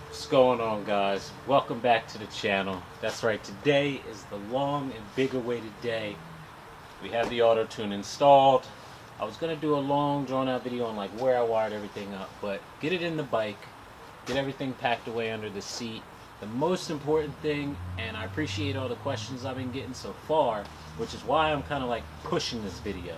What's going on, guys? Welcome back to the channel. That's right, today is the long and big awaited day. We have the auto tune installed. I was going to do a long drawn out video on like where I wired everything up, but get it in the bike, get everything packed away under the seat. The most important thing, and I appreciate all the questions I've been getting so far, which is why I'm kind of like pushing this video.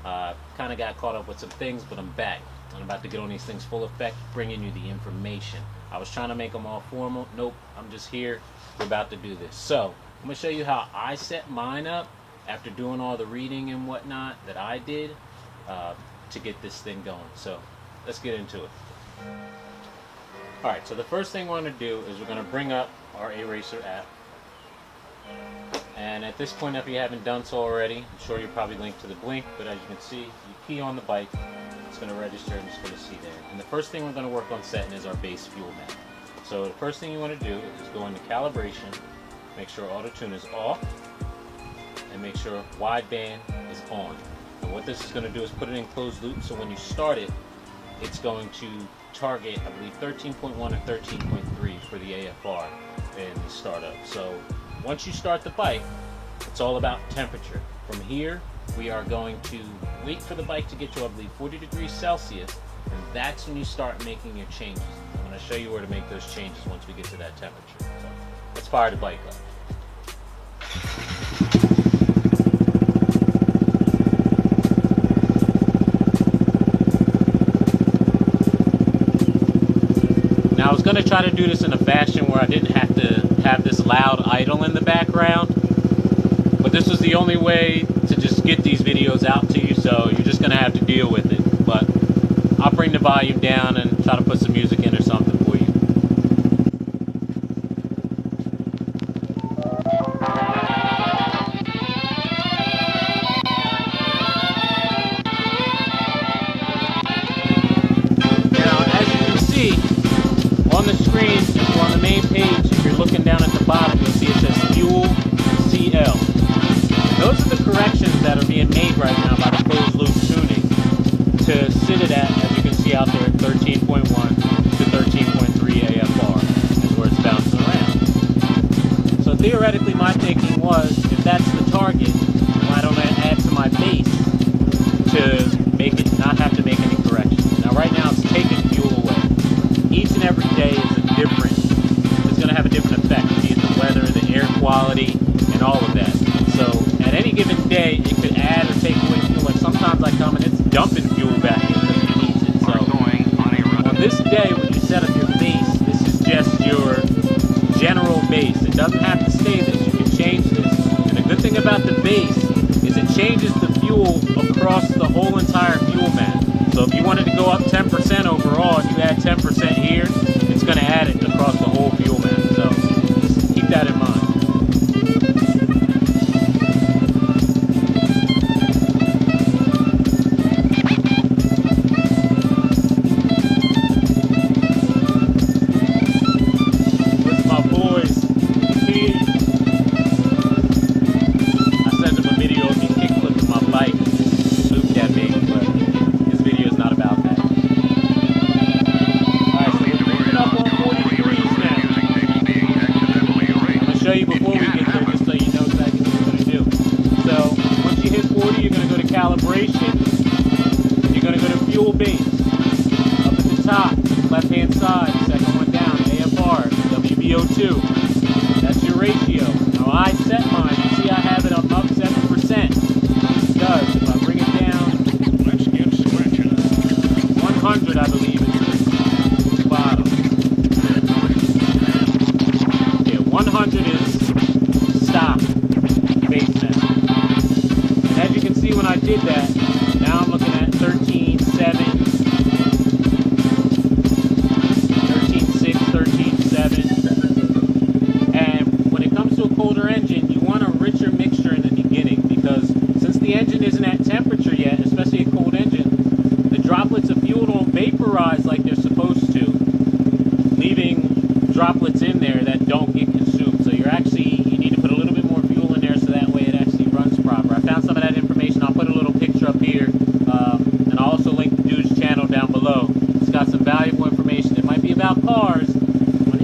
Kind of got caught up with some things, but I'm back. I'm about to get on these things full effect, bringing you the information. I was trying to make them all formal. Nope, I'm just here. We're about to do this. So, I'm going to show you how I set mine up after doing all the reading and whatnot that I did to get this thing going. So, let's get into it. Alright, so the first thing we're going to do is we're going to bring up our A-Racer app. And at this point, if you haven't done so already, I'm sure you're probably linked to the Blink, but as you can see, you key on the bike, it's going to register and it's going to see there. And the first thing we're going to work on setting is our base fuel map. So the first thing you want to do is go into calibration, make sure auto tune is off, and make sure wideband is on. And what this is going to do is put it in closed loop, so when you start it, it's going to target, I believe, 13.1 and 13.3 for the AFR in the startup. So once you start the bike, it's all about temperature. From here, we are going to wait for the bike to get to, I believe, 40 degrees Celsius, and that's when you start making your changes. I'm going to show you where to make those changes once we get to that temperature. So let's fire the bike up. Now I was going to try to do this in a fashion where I didn't have to have this loud idle in the background, but this was the only way to just get these videos out to you, so you're just going to have to deal with it. But I'll bring the volume down and try to put some music in or something for you. Now, as you can see, on the screen, or on the main page, if you're looking down at the bottom, you'll see it says Fuel CL. Those are the corrections that are being made right now by the closed loop tuning to sit it at, as you can see out there, 13.1 to 13.3 AFR is where it's bouncing around. So theoretically, my thinking was, if that's the target, why don't I add to my base to make it not have to make any corrections? Now right now it's taking fuel away. Each and every day is a different, it's going to have a different effect, be it the weather, the air quality, and all of that. So at any given day, it could add or take away fuel. Like sometimes I come and it's dumping fuel back in because it needs it. So on this day, when you set up your base, this is just your general base. It doesn't have to stay this. You can change this. And the good thing about the base is it changes the fuel across the whole entire fuel map. So if you wanted to go up 10% overall, if you add 10% here, it's going to add it across the whole fuel map. So just keep that in mind. Before we get there, just so you know exactly what we're going to do. So once you hit 40, you're going to go to calibration. You're going to go to fuel base. Up at the top, left hand side, second one down, AFR, WBO2. That's your ratio. Now I set mine. You see I have it up 7%. Because if I bring it down, let's get scratching. 100, I believe, is the bottom. Yeah, 100 is stop base map. And as you can see, when I did that, now I'm looking at 13.7, 13.6, 13.7. And when it comes to a colder engine, you want a richer mixture in the beginning, because since the engine isn't at temperature yet, especially a cold engine, the droplets of fuel don't vaporize like they're supposed to, leaving droplets in there that don't get consumed. So you need to put a little bit more fuel in there so that way it actually runs proper. I found some of that information. I'll put a little picture up here, and I'll also link the dude's channel down below. It's got some valuable information. It might be about cars. When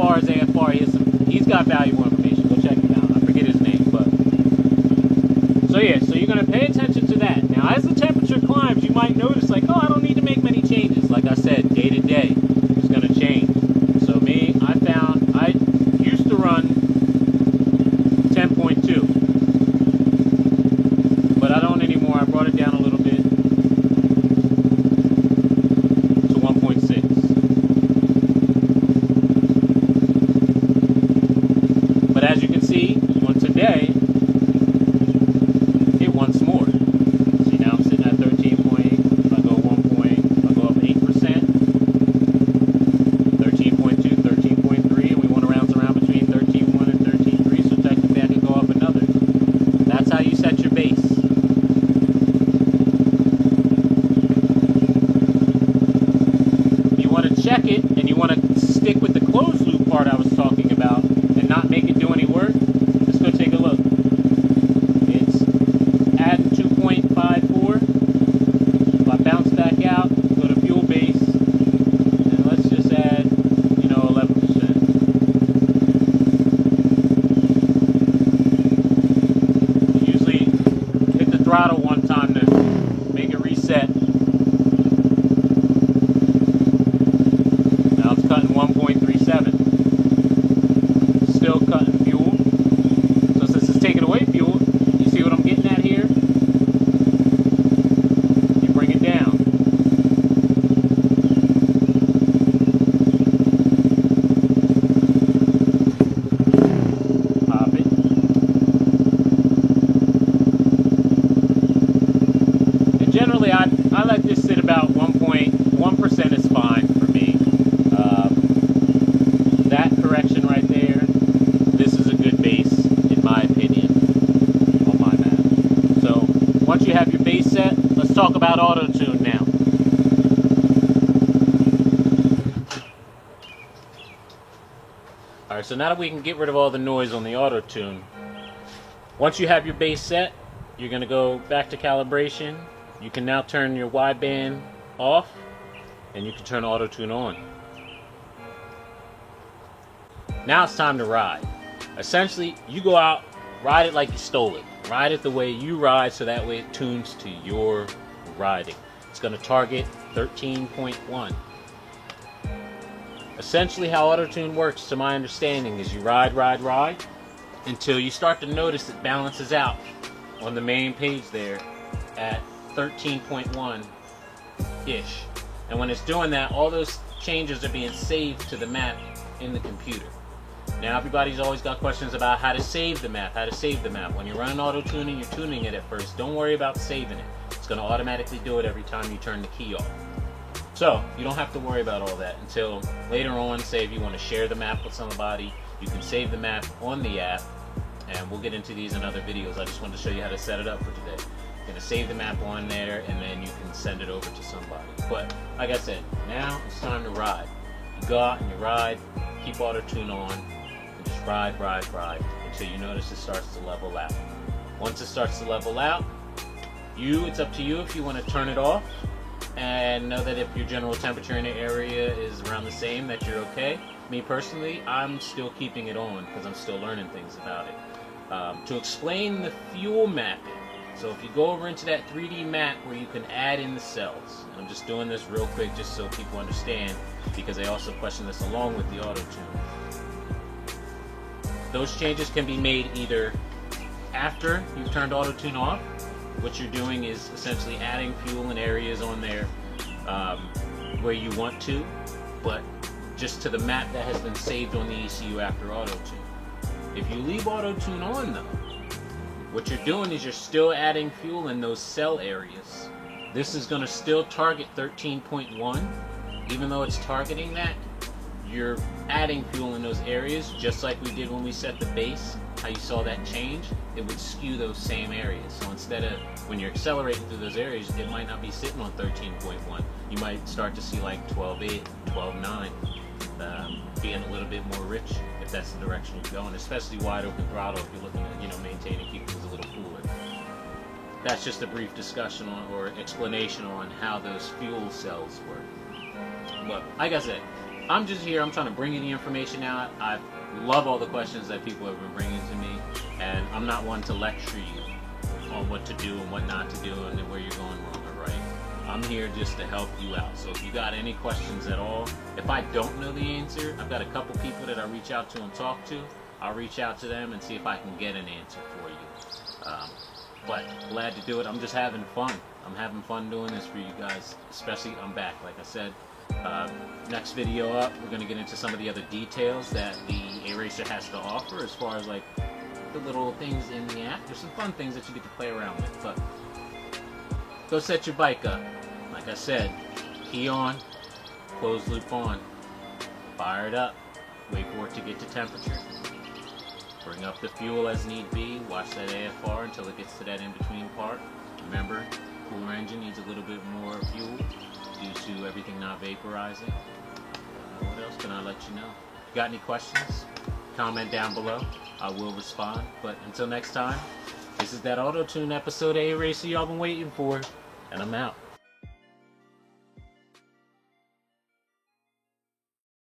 far as AFR, he's got valuable information. Go check him out. I forget his name, but so yeah. So you're gonna pay attention to that. Now, as the temperature climbs, you might notice like, oh, I don't need to make many changes. Like I said, day to day, it's gonna change. So me, I used to run 10.2, but I don't anymore. I brought it down a little bit to 1.6. But as you can see, on today, it wants more. See, now I'm sitting at 13.8. If I go 1 point, I go up 8%. 13.2, 13.3, and we want to bounce around between 13.1 and 13.3. So technically, I could go up another. That's how you set your base. You want to check it, and you want to stick with the closed loop part I was talking about, and not make it do any work. Let's go take a look. It's adding 2.54. If I bounce back out, go to fuel base, and let's just add, 11%. Usually hit the throttle one time to make it reset. Now it's cutting 1.37. Still cutting fuel. So since it's taking away fuel, you see what I'm getting at here? You bring it down. Pop it. And generally I let this sit about 1.1% is fine for me. That correction right there, this is a good base, in my opinion, on my map. So once you have your base set, let's talk about auto-tune now. Alright, so now that we can get rid of all the noise on the auto-tune, once you have your base set, you're going to go back to calibration. You can now turn your wideband off, and you can turn auto-tune on. Now it's time to ride. Essentially, you go out, ride it like you stole it. Ride it the way you ride, so that way it tunes to your riding. It's going to target 13.1. Essentially, how auto-tune works, to my understanding, is you ride until you start to notice it balances out on the main page there at 13.1-ish. And when it's doing that, all those changes are being saved to the map in the computer. Now, everybody's always got questions about how to save the map, When you're running auto-tuning, you're tuning it at first. Don't worry about saving it. It's going to automatically do it every time you turn the key off. So, you don't have to worry about all that until later on. Say if you want to share the map with somebody, you can save the map on the app, and we'll get into these in other videos. I just wanted to show you how to set it up for today. You're going to save the map on there, and then you can send it over to somebody. But, like I said, now it's time to ride. You go out and you ride, keep auto-tune on, and just ride until you notice it starts to level out. Once it starts to level out, it's up to you if you want to turn it off, and know that if your general temperature in the area is around the same, that you're okay. Me personally, I'm still keeping it on because I'm still learning things about it. To explain the fuel mapping, so if you go over into that 3D map where you can add in the cells, and I'm just doing this real quick just so people understand, because they also question this along with the auto-tune. Those changes can be made either after you've turned auto-tune off. What you're doing is essentially adding fuel in areas on there where you want to, but just to the map that has been saved on the ECU after auto-tune. If you leave auto-tune on though, what you're doing is you're still adding fuel in those cell areas. This is going to still target 13.1. Even though it's targeting that, you're adding fuel in those areas, just like we did when we set the base. How you saw that change, it would skew those same areas. So instead of, when you're accelerating through those areas, it might not be sitting on 13.1. You might start to see like 12.8, 12.9, being a little bit more rich, if that's the direction you're going, especially wide open throttle if you're looking at, maintain and keep things a little cooler. That's just a brief discussion or explanation on how those fuel cells work. But like I said, I'm just here. I'm trying to bring you the information out. I love all the questions that people have been bringing to me, and I'm not one to lecture you on what to do and what not to do and where you're going wrong or right. I'm here just to help you out. So if you got any questions at all, if I don't know the answer, I've got a couple people that I reach out to and talk to. I'll reach out to them and see if I can get an answer for you. But glad to do it. I'm just having fun. I'm having fun doing this for you guys. Especially, I'm back. Like I said, next video up, we're going to get into some of the other details that the A-Racer has to offer as far as like the little things in the app. There's some fun things that you get to play around with. But go set your bike up. Like I said, key on, closed loop on, fire it up, wait for it to get to temperature. Bring up the fuel as need be, watch that AFR until it gets to that in-between part. Remember, cooler engine needs a little bit more fuel due to everything not vaporizing. What else can I let you know? Got any questions? Comment down below. I will respond. But until next time, this is that Auto Tune episode of A-Racer y'all been waiting for, and I'm out.